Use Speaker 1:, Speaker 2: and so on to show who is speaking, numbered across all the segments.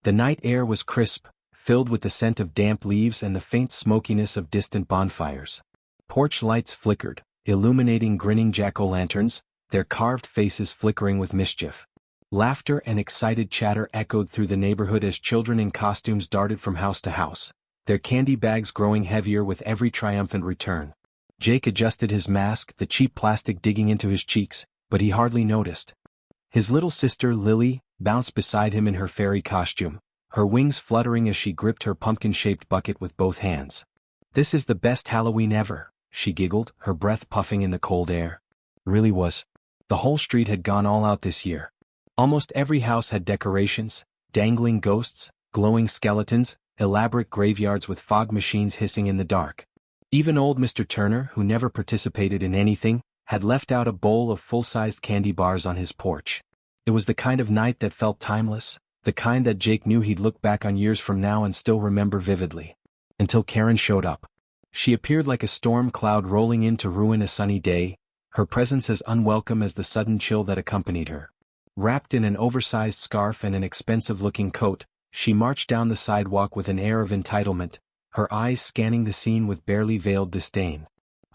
Speaker 1: The night air was crisp, filled with the scent of damp leaves and the faint smokiness of distant bonfires. Porch lights flickered, illuminating grinning jack-o'-lanterns, their carved faces flickering with mischief. Laughter and excited chatter echoed through the neighborhood as children in costumes darted from house to house, their candy bags growing heavier with every triumphant return. Jake adjusted his mask, the cheap plastic digging into his cheeks, but he hardly noticed. His little sister, Lily, bounced beside him in her fairy costume, her wings fluttering as she gripped her pumpkin-shaped bucket with both hands. "This is the best Halloween ever," she giggled, her breath puffing in the cold air. Really was. The whole street had gone all out this year. Almost every house had decorations, dangling ghosts, glowing skeletons, elaborate graveyards with fog machines hissing in the dark. Even old Mr. Turner, who never participated in anything, had left out a bowl of full-sized candy bars on his porch. It was the kind of night that felt timeless, the kind that Jake knew he'd look back on years from now and still remember vividly. Until Karen showed up. She appeared like a storm cloud rolling in to ruin a sunny day, her presence as unwelcome as the sudden chill that accompanied her. Wrapped in an oversized scarf and an expensive-looking coat, she marched down the sidewalk with an air of entitlement, her eyes scanning the scene with barely veiled disdain.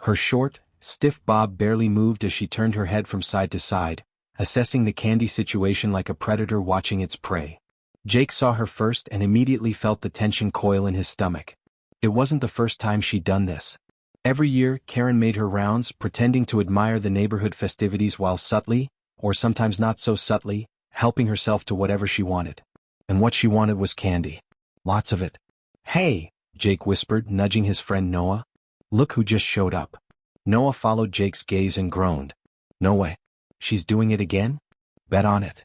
Speaker 1: Her short, stiff bob barely moved as she turned her head from side to side, assessing the candy situation like a predator watching its prey. Jake saw her first and immediately felt the tension coil in his stomach. It wasn't the first time she'd done this. Every year, Karen made her rounds, pretending to admire the neighborhood festivities while subtly, or sometimes not so subtly, helping herself to whatever she wanted. And what she wanted was candy. Lots of it. "Hey," Jake whispered, nudging his friend Noah. "Look who just showed up." Noah followed Jake's gaze and groaned. "No way. She's doing it again? Bet on it."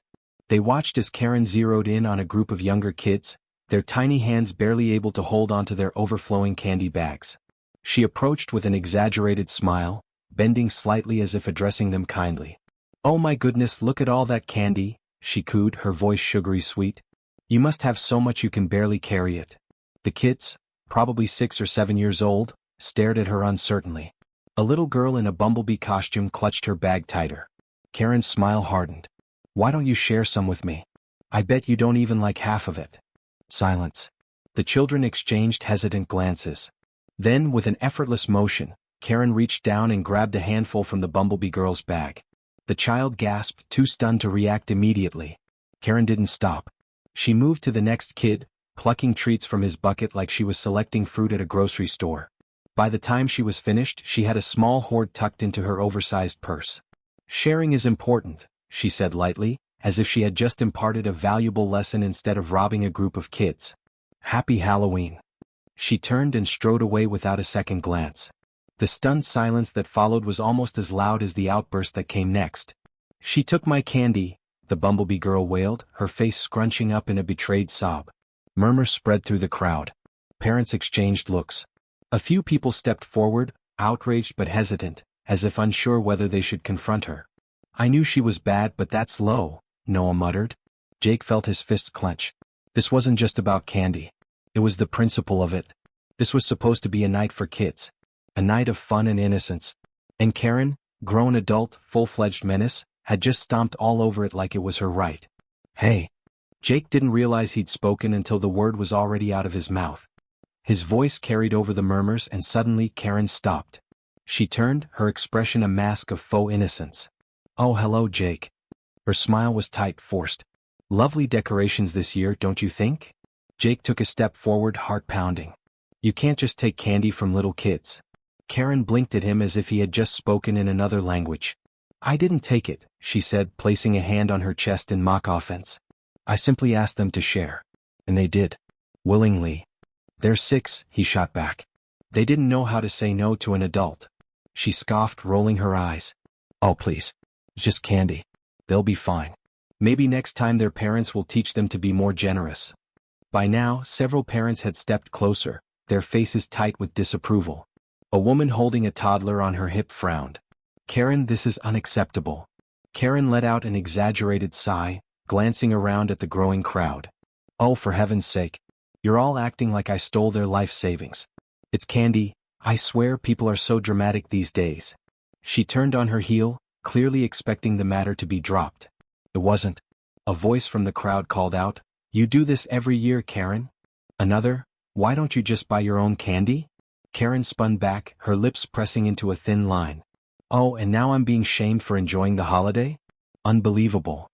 Speaker 1: They watched as Karen zeroed in on a group of younger kids, their tiny hands barely able to hold onto their overflowing candy bags. She approached with an exaggerated smile, bending slightly as if addressing them kindly. "Oh my goodness, look at all that candy," she cooed, her voice sugary sweet. "You must have so much you can barely carry it." The kids, probably 6 or 7 years old, stared at her uncertainly. A little girl in a bumblebee costume clutched her bag tighter. Karen's smile hardened. "Why don't you share some with me? I bet you don't even like half of it." Silence. The children exchanged hesitant glances. Then, with an effortless motion, Karen reached down and grabbed a handful from the bumblebee girl's bag. The child gasped, too stunned to react immediately. Karen didn't stop. She moved to the next kid, plucking treats from his bucket like she was selecting fruit at a grocery store. By the time she was finished, she had a small hoard tucked into her oversized purse. "Sharing is important," she said lightly, as if she had just imparted a valuable lesson instead of robbing a group of kids. "Happy Halloween." She turned and strode away without a second glance. The stunned silence that followed was almost as loud as the outburst that came next. "She took my candy," the bumblebee girl wailed, her face scrunching up in a betrayed sob. Murmurs spread through the crowd. Parents exchanged looks. A few people stepped forward, outraged but hesitant, as if unsure whether they should confront her. "I knew she was bad, but that's low," Noah muttered. Jake felt his fists clench. This wasn't just about candy. It was the principle of it. This was supposed to be a night for kids. A night of fun and innocence. And Karen, grown adult, full-fledged menace, had just stomped all over it like it was her right. "Hey." Jake didn't realize he'd spoken until the word was already out of his mouth. His voice carried over the murmurs and suddenly Karen stopped. She turned, her expression a mask of faux innocence. "Oh, hello, Jake." Her smile was tight, forced. "Lovely decorations this year, don't you think?" Jake took a step forward, heart pounding. "You can't just take candy from little kids." Karen blinked at him as if he had just spoken in another language. "I didn't take it," she said, placing a hand on her chest in mock offense. "I simply asked them to share. And they did. Willingly." "They're 6, he shot back. "They didn't know how to say no to an adult." She scoffed, rolling her eyes. "Oh please. It's just candy. They'll be fine. Maybe next time their parents will teach them to be more generous." By now, several parents had stepped closer, their faces tight with disapproval. A woman holding a toddler on her hip frowned. "Karen, this is unacceptable." Karen let out an exaggerated sigh, glancing around at the growing crowd. "Oh, for heaven's sake. You're all acting like I stole their life savings. It's candy. I swear people are so dramatic these days." She turned on her heel, clearly expecting the matter to be dropped. It wasn't. A voice from the crowd called out, You do this every year, Karen? Another? Why don't you just buy your own candy? Karen spun back, her lips pressing into a thin line. Oh, and now I'm being shamed for enjoying the holiday? Unbelievable.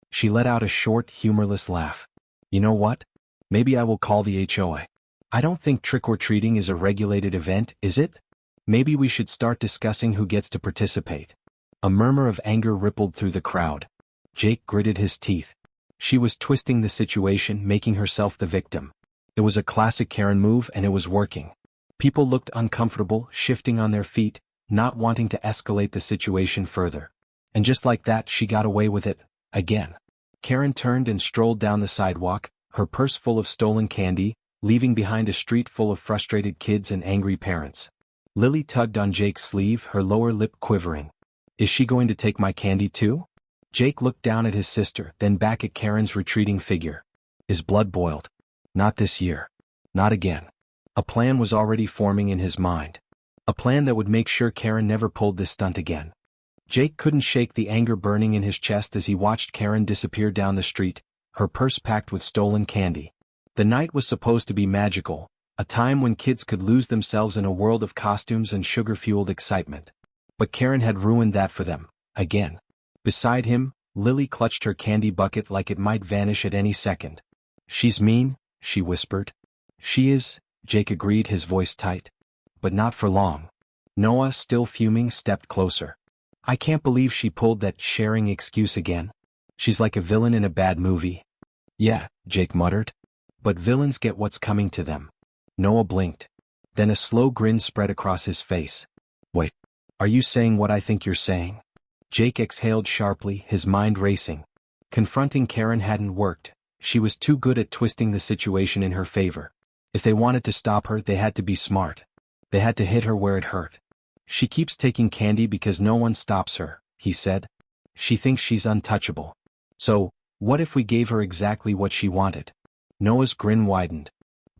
Speaker 1: She let out a short, humorless laugh. You know what? Maybe I will call the HOA. I don't think trick-or-treating is a regulated event, is it? Maybe we should start discussing who gets to participate. A murmur of anger rippled through the crowd. Jake gritted his teeth. She was twisting the situation, making herself the victim. It was a classic Karen move and it was working. People looked uncomfortable, shifting on their feet, not wanting to escalate the situation further. And just like that, she got away with it, again. Karen turned and strolled down the sidewalk, her purse full of stolen candy, leaving behind a street full of frustrated kids and angry parents. Lily tugged on Jake's sleeve, her lower lip quivering. Is she going to take my candy too? Jake looked down at his sister, then back at Karen's retreating figure. His blood boiled. Not this year. Not again. A plan was already forming in his mind. A plan that would make sure Karen never pulled this stunt again. Jake couldn't shake the anger burning in his chest as he watched Karen disappear down the street, her purse packed with stolen candy. The night was supposed to be magical, a time when kids could lose themselves in a world of costumes and sugar-fueled excitement. But Karen had ruined that for them, again. Beside him, Lily clutched her candy bucket like it might vanish at any second. She's mean, she whispered. She is, Jake agreed, his voice tight. But not for long. Noah, still fuming, stepped closer. I can't believe she pulled that sharing excuse again. She's like a villain in a bad movie. Yeah, Jake muttered. But villains get what's coming to them. Noah blinked. Then a slow grin spread across his face. Wait, are you saying what I think you're saying? Jake exhaled sharply, his mind racing. Confronting Karen hadn't worked. She was too good at twisting the situation in her favor. If they wanted to stop her, they had to be smart. They had to hit her where it hurt. She keeps taking candy because no one stops her, he said. She thinks she's untouchable. So, what if we gave her exactly what she wanted? Noah's grin widened.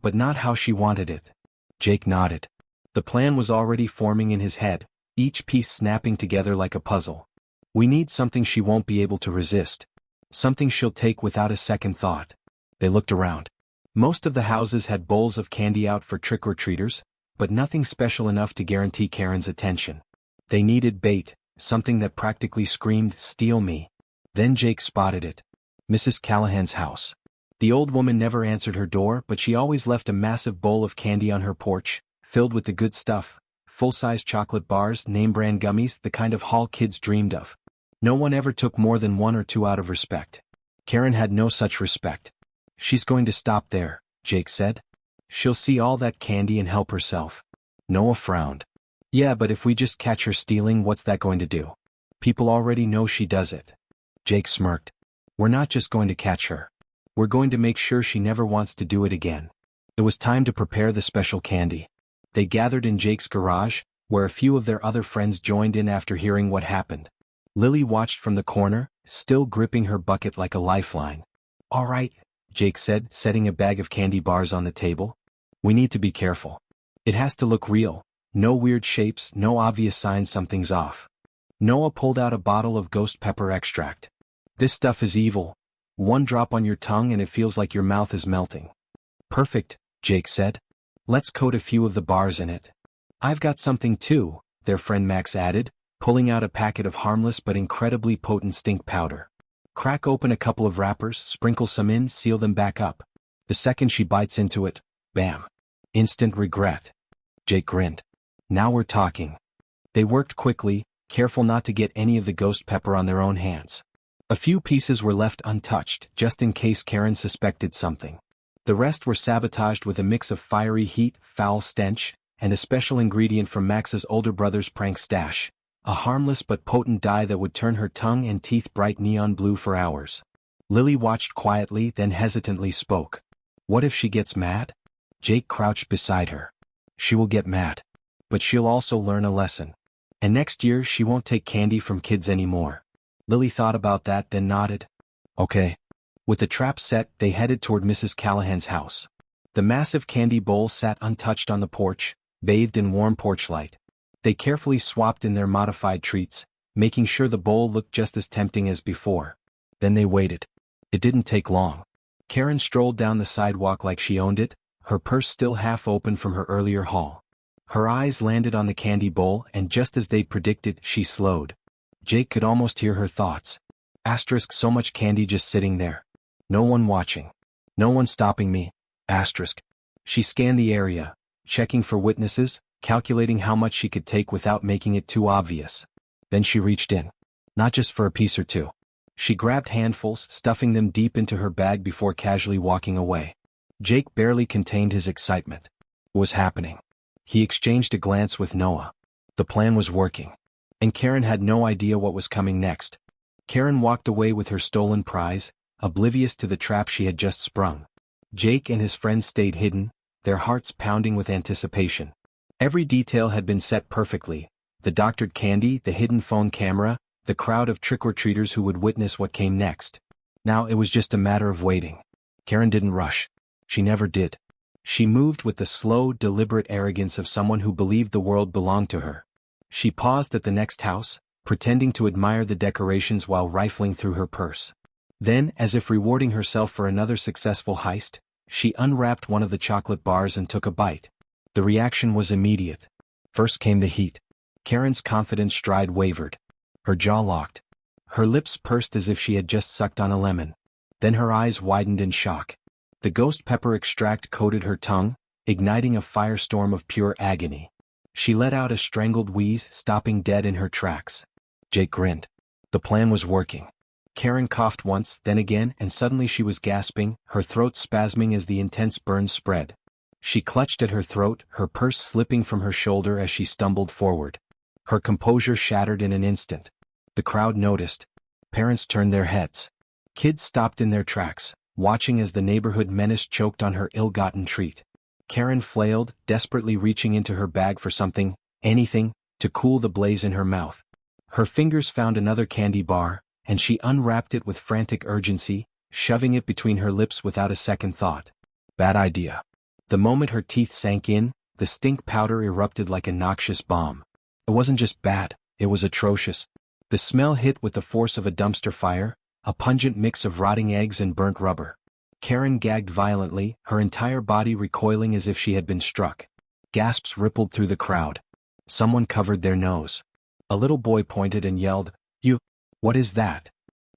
Speaker 1: But not how she wanted it. Jake nodded. The plan was already forming in his head, each piece snapping together like a puzzle. We need something she won't be able to resist. Something she'll take without a second thought. They looked around. Most of the houses had bowls of candy out for trick-or-treaters, but nothing special enough to guarantee Karen's attention. They needed bait, something that practically screamed, "Steal me." Then Jake spotted it. Mrs. Callahan's house. The old woman never answered her door, but she always left a massive bowl of candy on her porch, filled with the good stuff, full-size chocolate bars, name-brand gummies, the kind of haul kids dreamed of. No one ever took more than one or two out of respect. Karen had no such respect. She's going to stop there, Jake said. She'll see all that candy and help herself. Noah frowned. Yeah, but if we just catch her stealing, what's that going to do? People already know she does it. Jake smirked. We're not just going to catch her. We're going to make sure she never wants to do it again. It was time to prepare the special candy. They gathered in Jake's garage, where a few of their other friends joined in after hearing what happened. Lily watched from the corner, still gripping her bucket like a lifeline. All right, Jake said, setting a bag of candy bars on the table. We need to be careful. It has to look real. No weird shapes, no obvious signs something's off. Noah pulled out a bottle of ghost pepper extract. This stuff is evil. One drop on your tongue and it feels like your mouth is melting. Perfect, Jake said. Let's coat a few of the bars in it. I've got something too, their friend Max added, pulling out a packet of harmless but incredibly potent stink powder. Crack open a couple of wrappers, sprinkle some in, seal them back up. The second she bites into it, bam. Instant regret. Jake grinned. Now we're talking. They worked quickly, careful not to get any of the ghost pepper on their own hands. A few pieces were left untouched, just in case Karen suspected something. The rest were sabotaged with a mix of fiery heat, foul stench, and a special ingredient from Max's older brother's prank stash. A harmless but potent dye that would turn her tongue and teeth bright neon blue for hours. Lily watched quietly, then hesitantly spoke. What if she gets mad? Jake crouched beside her. She will get mad. But she'll also learn a lesson. And next year she won't take candy from kids anymore. Lily thought about that, then nodded. Okay. With the trap set, they headed toward Mrs. Callahan's house. The massive candy bowl sat untouched on the porch, bathed in warm porch light. They carefully swapped in their modified treats, making sure the bowl looked just as tempting as before. Then they waited. It didn't take long. Karen strolled down the sidewalk like she owned it, her purse still half open from her earlier haul. Her eyes landed on the candy bowl, and just as they'd predicted, she slowed. Jake could almost hear her thoughts. Asterisk, so much candy just sitting there. No one watching. No one stopping me. Asterisk. She scanned the area, checking for witnesses, calculating how much she could take without making it too obvious. Then she reached in. Not just for a piece or two. She grabbed handfuls, stuffing them deep into her bag before casually walking away. Jake barely contained his excitement. What was happening? He exchanged a glance with Noah. The plan was working. And Karen had no idea what was coming next. Karen walked away with her stolen prize, oblivious to the trap she had just sprung. Jake and his friends stayed hidden, their hearts pounding with anticipation. Every detail had been set perfectly: the doctored candy, the hidden phone camera, the crowd of trick-or-treaters who would witness what came next. Now it was just a matter of waiting. Karen didn't rush. She never did. She moved with the slow, deliberate arrogance of someone who believed the world belonged to her. She paused at the next house, pretending to admire the decorations while rifling through her purse. Then, as if rewarding herself for another successful heist, she unwrapped one of the chocolate bars and took a bite. The reaction was immediate. First came the heat. Karen's confident stride wavered. Her jaw locked. Her lips pursed as if she had just sucked on a lemon. Then her eyes widened in shock. The ghost pepper extract coated her tongue, igniting a firestorm of pure agony. She let out a strangled wheeze, stopping dead in her tracks. Jake grinned. The plan was working. Karen coughed once, then again, and suddenly she was gasping, her throat spasming as the intense burn spread. She clutched at her throat, her purse slipping from her shoulder as she stumbled forward. Her composure shattered in an instant. The crowd noticed. Parents turned their heads. Kids stopped in their tracks, watching as the neighborhood menace choked on her ill-gotten treat. Karen flailed, desperately reaching into her bag for something, anything, to cool the blaze in her mouth. Her fingers found another candy bar, and she unwrapped it with frantic urgency, shoving it between her lips without a second thought. Bad idea. The moment her teeth sank in, the stink powder erupted like a noxious bomb. It wasn't just bad, it was atrocious. The smell hit with the force of a dumpster fire, a pungent mix of rotting eggs and burnt rubber. Karen gagged violently, her entire body recoiling as if she had been struck. Gasps rippled through the crowd. Someone covered their nose. A little boy pointed and yelled, "You! What is that?"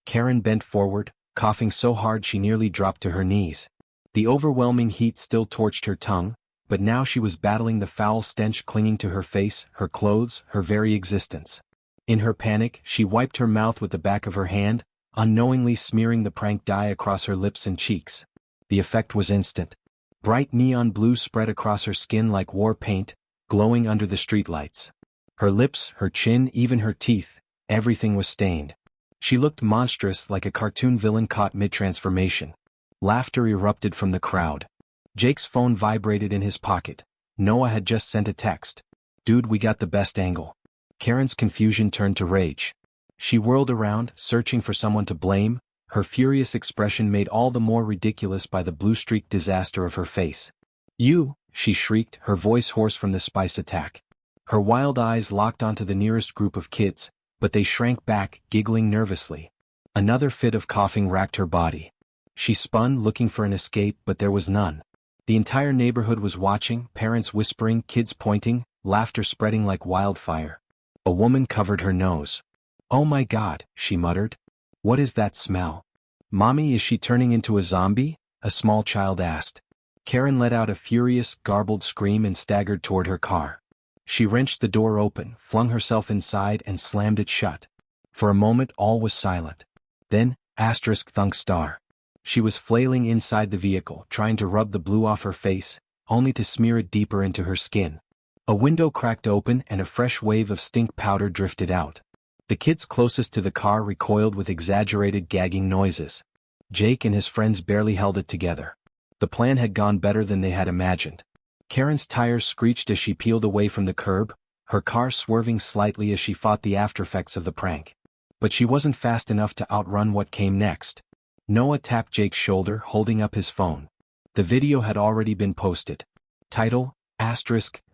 Speaker 1: Karen bent forward, coughing so hard she nearly dropped to her knees. The overwhelming heat still torched her tongue, but now she was battling the foul stench clinging to her face, her clothes, her very existence. In her panic, she wiped her mouth with the back of her hand, unknowingly smearing the prank dye across her lips and cheeks. The effect was instant. Bright neon blue spread across her skin like war paint, glowing under the streetlights. Her lips, her chin, even her teeth, everything was stained. She looked monstrous, like a cartoon villain caught mid-transformation. Laughter erupted from the crowd. Jake's phone vibrated in his pocket. Noah had just sent a text. "Dude, we got the best angle." Karen's confusion turned to rage. She whirled around, searching for someone to blame, her furious expression made all the more ridiculous by the blue-streaked disaster of her face. "You!" she shrieked, her voice hoarse from the spice attack. Her wild eyes locked onto the nearest group of kids, but they shrank back, giggling nervously. Another fit of coughing racked her body. She spun, looking for an escape, but there was none. The entire neighborhood was watching, parents whispering, kids pointing, laughter spreading like wildfire. A woman covered her nose. "Oh my God," she muttered. "What is that smell?" "Mommy, is she turning into a zombie?" a small child asked. Karen let out a furious, garbled scream and staggered toward her car. She wrenched the door open, flung herself inside and slammed it shut. For a moment all was silent. Then, thunk star. She was flailing inside the vehicle, trying to rub the blue off her face, only to smear it deeper into her skin. A window cracked open and a fresh wave of stink powder drifted out. The kids closest to the car recoiled with exaggerated gagging noises. Jake and his friends barely held it together. The plan had gone better than they had imagined. Karen's tires screeched as she peeled away from the curb, her car swerving slightly as she fought the aftereffects of the prank. But she wasn't fast enough to outrun what came next. Noah tapped Jake's shoulder, holding up his phone. The video had already been posted. Title,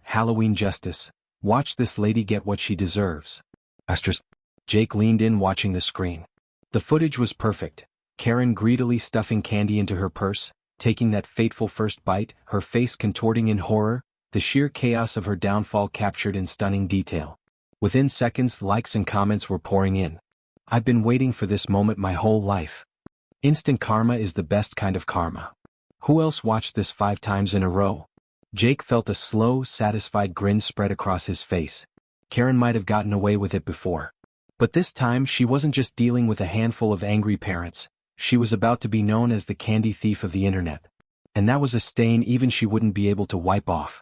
Speaker 1: Halloween Justice. Watch this lady get what she deserves. Jake leaned in, watching the screen. The footage was perfect. Karen greedily stuffing candy into her purse, taking that fateful first bite, her face contorting in horror, the sheer chaos of her downfall captured in stunning detail. Within seconds, likes and comments were pouring in. I've been waiting for this moment my whole life. Instant karma is the best kind of karma. Who else watched this 5 times in a row? Jake felt a slow, satisfied grin spread across his face. Karen might have gotten away with it before. But this time she wasn't just dealing with a handful of angry parents, she was about to be known as the candy thief of the internet. And that was a stain even she wouldn't be able to wipe off.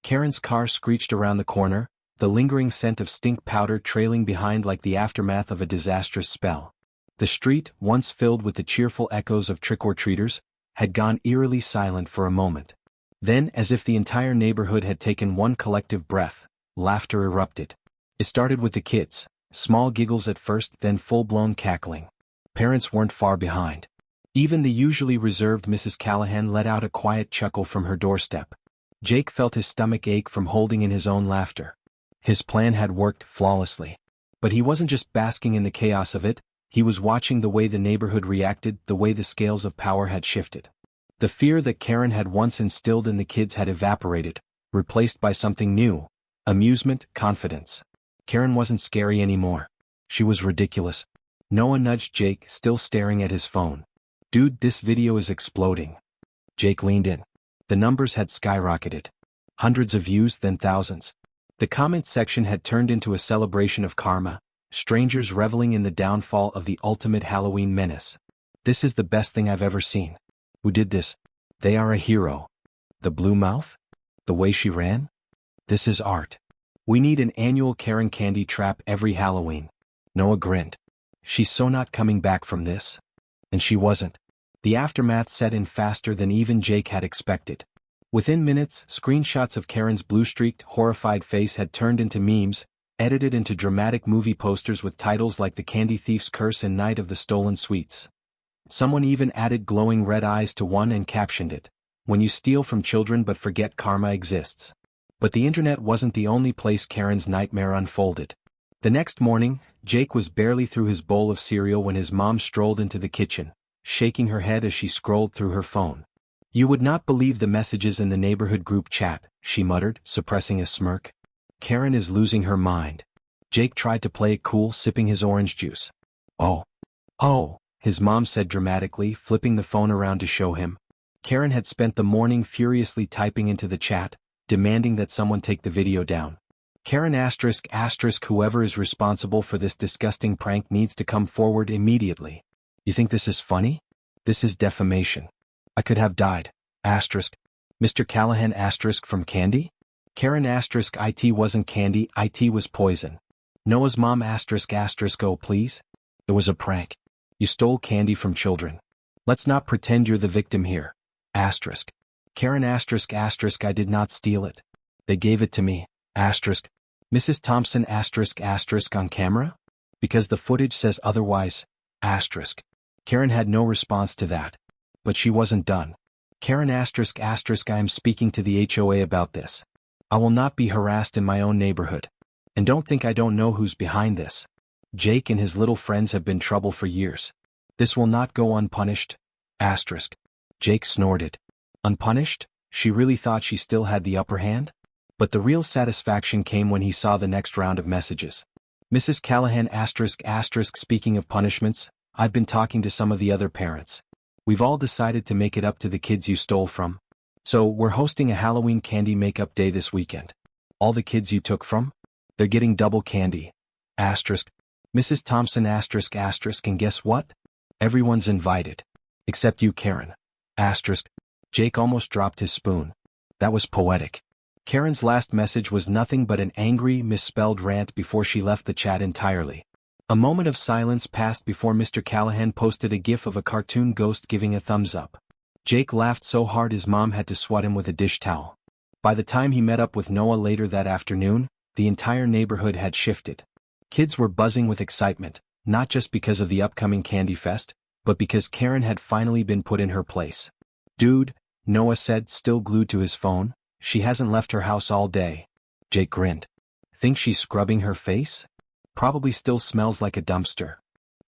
Speaker 1: Karen's car screeched around the corner, the lingering scent of stink powder trailing behind like the aftermath of a disastrous spell. The street, once filled with the cheerful echoes of trick-or-treaters, had gone eerily silent for a moment. Then, as if the entire neighborhood had taken one collective breath, laughter erupted. It started with the kids, small giggles at first, then full-blown cackling. Parents weren't far behind. Even the usually reserved Mrs. Callahan let out a quiet chuckle from her doorstep. Jake felt his stomach ache from holding in his own laughter. His plan had worked flawlessly. But he wasn't just basking in the chaos of it, he was watching the way the neighborhood reacted, the way the scales of power had shifted. The fear that Karen had once instilled in the kids had evaporated, replaced by something new: amusement, confidence. Karen wasn't scary anymore. She was ridiculous. Noah nudged Jake, still staring at his phone. "Dude, this video is exploding." Jake leaned in. The numbers had skyrocketed. Hundreds of views, then thousands. The comment section had turned into a celebration of karma, strangers reveling in the downfall of the ultimate Halloween menace. "This is the best thing I've ever seen. Who did this? They are a hero. The blue mouth? The way she ran? This is art. We need an annual Karen candy trap every Halloween." Noah grinned. "She's so not coming back from this." And she wasn't. The aftermath set in faster than even Jake had expected. Within minutes, screenshots of Karen's blue-streaked, horrified face had turned into memes, edited into dramatic movie posters with titles like The Candy Thief's Curse and Night of the Stolen Sweets. Someone even added glowing red eyes to one and captioned it, "When you steal from children but forget karma exists." But the internet wasn't the only place Karen's nightmare unfolded. The next morning, Jake was barely through his bowl of cereal when his mom strolled into the kitchen, shaking her head as she scrolled through her phone. "You would not believe the messages in the neighborhood group chat," she muttered, suppressing a smirk. "Karen is losing her mind." Jake tried to play it cool, sipping his orange juice. Oh, his mom said dramatically, flipping the phone around to show him. Karen had spent the morning furiously typing into the chat, demanding that someone take the video down. "Karen ***, whoever is responsible for this disgusting prank needs to come forward immediately. You think this is funny? This is defamation. I could have died. Mr. Callahan ** from candy? Karen ** it wasn't candy, it was poison. Noah's mom ***, oh please? It was a prank. You stole candy from children. Let's not pretend you're the victim here. Karen ***, I did not steal it. They gave it to me. Mrs. Thompson ** on camera? Because the footage says otherwise. Karen had no response to that. But she wasn't done. Karen ***, I am speaking to the HOA about this. I will not be harassed in my own neighborhood. And don't think I don't know who's behind this. Jake and his little friends have been trouble for years. This will not go unpunished. Jake snorted. Unpunished? She really thought she still had the upper hand? But the real satisfaction came when he saw the next round of messages. "Mrs. Callahan ***, speaking of punishments, I've been talking to some of the other parents. We've all decided to make it up to the kids you stole from. So we're hosting a Halloween candy makeup day this weekend. All the kids you took from? They're getting double candy. Mrs. Thompson ***, and guess what? Everyone's invited. Except you, Karen. Jake almost dropped his spoon. That was poetic. Karen's last message was nothing but an angry, misspelled rant before she left the chat entirely. A moment of silence passed before Mr. Callahan posted a gif of a cartoon ghost giving a thumbs up. Jake laughed so hard his mom had to swat him with a dish towel. By the time he met up with Noah later that afternoon, the entire neighborhood had shifted. Kids were buzzing with excitement, not just because of the upcoming Candy Fest, but because Karen had finally been put in her place. "Dude," Noah said, still glued to his phone, "she hasn't left her house all day." Jake grinned. "Think she's scrubbing her face? Probably still smells like a dumpster."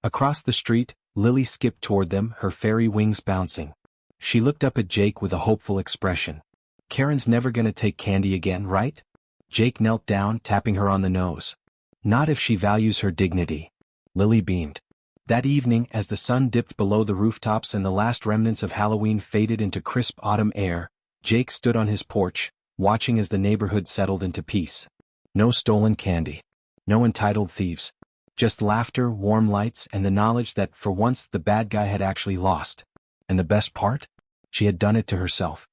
Speaker 1: Across the street, Lily skipped toward them, her fairy wings bouncing. She looked up at Jake with a hopeful expression. Karen's never gonna take candy again, right? Jake knelt down, tapping her on the nose. Not if she values her dignity. Lily beamed. That evening, as the sun dipped below the rooftops and the last remnants of Halloween faded into crisp autumn air, Jake stood on his porch, watching as the neighborhood settled into peace. No stolen candy. No entitled thieves. Just laughter, warm lights, and the knowledge that, for once, the bad guy had actually lost. And the best part? She had done it to herself.